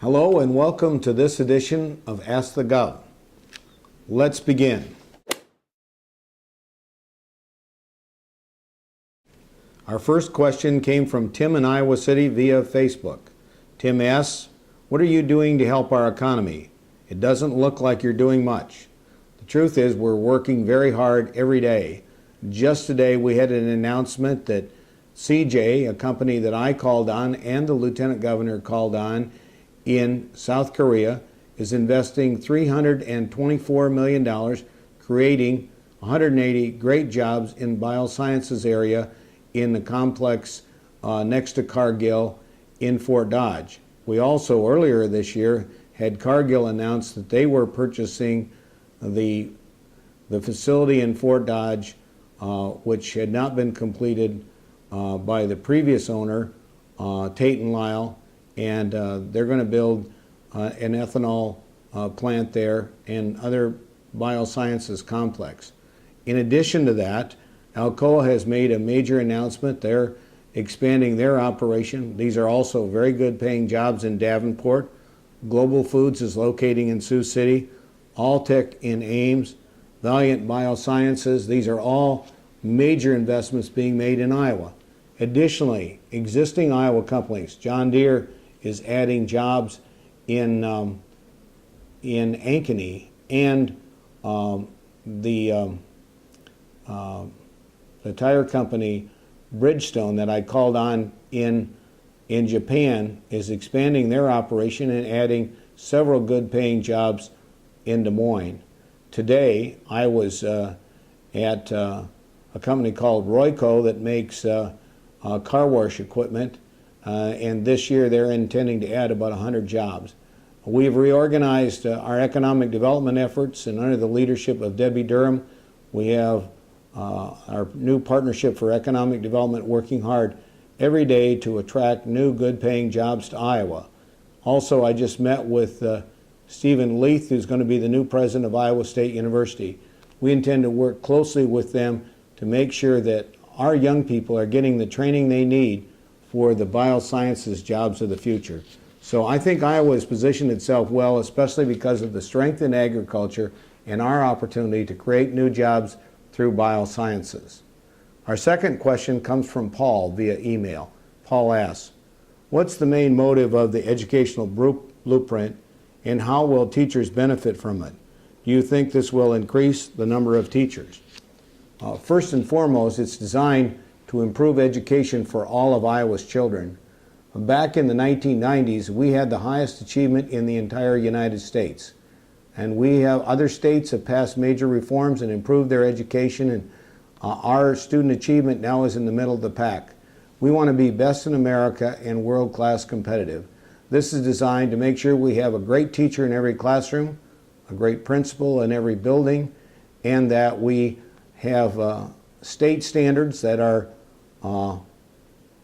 Hello and welcome to this edition of Ask the Gov. Let's begin. Our first question came from Tim in Iowa City via Facebook. Tim asks, "What are you doing to help our economy? It doesn't look like you're doing much." The truth is we're working very hard every day. Just today we had an announcement that CJ, a company that I called on and the Lieutenant Governor called on in South Korea, is investing $324 million, creating 180 great jobs in biosciences area in the complex next to Cargill in Fort Dodge. We also earlier this year had Cargill announce that they were purchasing the facility in Fort Dodge, which had not been completed by the previous owner, Tate and Lyle, and they're going to build an ethanol plant there and other biosciences complex. In addition to that, Alcoa has made a major announcement. They're expanding their operation. These are also very good paying jobs in Davenport. Global Foods is locating in Sioux City. Alltech in Ames. Valiant Biosciences. These are all major investments being made in Iowa. Additionally, existing Iowa companies, John Deere is adding jobs in Ankeny, and the tire company Bridgestone that I called on in Japan is expanding their operation and adding several good paying jobs in Des Moines. Today I was at a company called Royco that makes car wash equipment, and this year they're intending to add about 100 jobs. We've reorganized our economic development efforts, and under the leadership of Debbie Durham, we have our new partnership for economic development working hard every day to attract new good paying jobs to Iowa. Also, I just met with Stephen Leith, who's going to be the new president of Iowa State University. We intend to work closely with them to make sure that our young people are getting the training they need for the biosciences jobs of the future. So I think Iowa has positioned itself well, especially because of the strength in agriculture and our opportunity to create new jobs through biosciences. Our second question comes from Paul via email. Paul asks, "What's the main motive of the educational blueprint, and how will teachers benefit from it? Do you think this will increase the number of teachers?" First and foremost, it's designed to improve education for all of Iowa's children. Back in the 1990s, we had the highest achievement in the entire United States. And other states have passed major reforms and improved their education, and our student achievement now is in the middle of the pack. We want to be best in America and world-class competitive. This is designed to make sure we have a great teacher in every classroom, a great principal in every building, and that we have state standards that are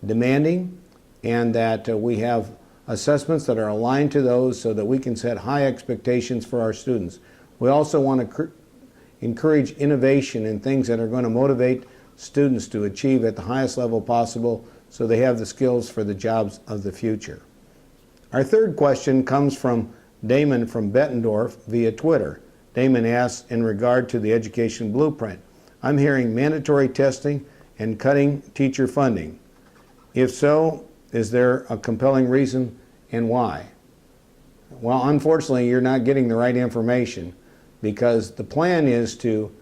demanding, and that we have assessments that are aligned to those so that we can set high expectations for our students. We also want to encourage innovation in things that are going to motivate students to achieve at the highest level possible so they have the skills for the jobs of the future. Our third question comes from Damon from Bettendorf via Twitter. Damon asks, in regard to the education blueprint, "I'm hearing mandatory testing and cutting teacher funding. If so, is there a compelling reason, and why?" Well, unfortunately, you're not getting the right information, because the plan is to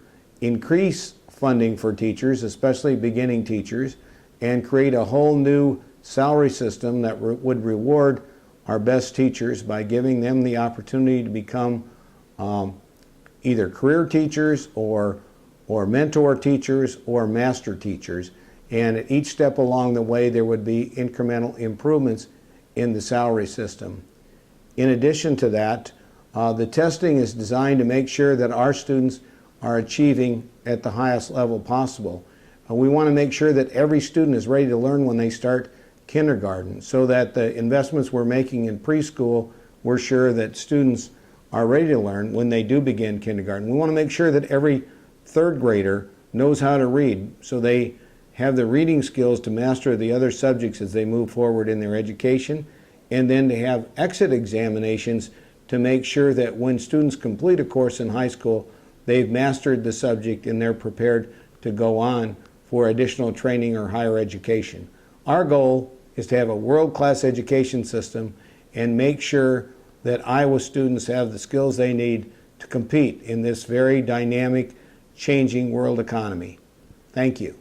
increase funding for teachers, especially beginning teachers, and create a whole new salary system that would reward our best teachers by giving them the opportunity to become either career teachers or mentor teachers or master teachers. And at each step along the way, there would be incremental improvements in the salary system. In addition to that, the testing is designed to make sure that our students are achieving at the highest level possible. We want to make sure that every student is ready to learn when they start kindergarten, so that the investments we're making in preschool, we're sure that students are ready to learn when they do begin kindergarten. We want to make sure that every third grader knows how to read, so they have the reading skills to master the other subjects as they move forward in their education. and then to have exit examinations to make sure that when students complete a course in high school, they've mastered the subject and they're prepared to go on for additional training or higher education. Our goal is to have a world-class education system and make sure that Iowa students have the skills they need to compete in this very dynamic, changing world economy. Thank you.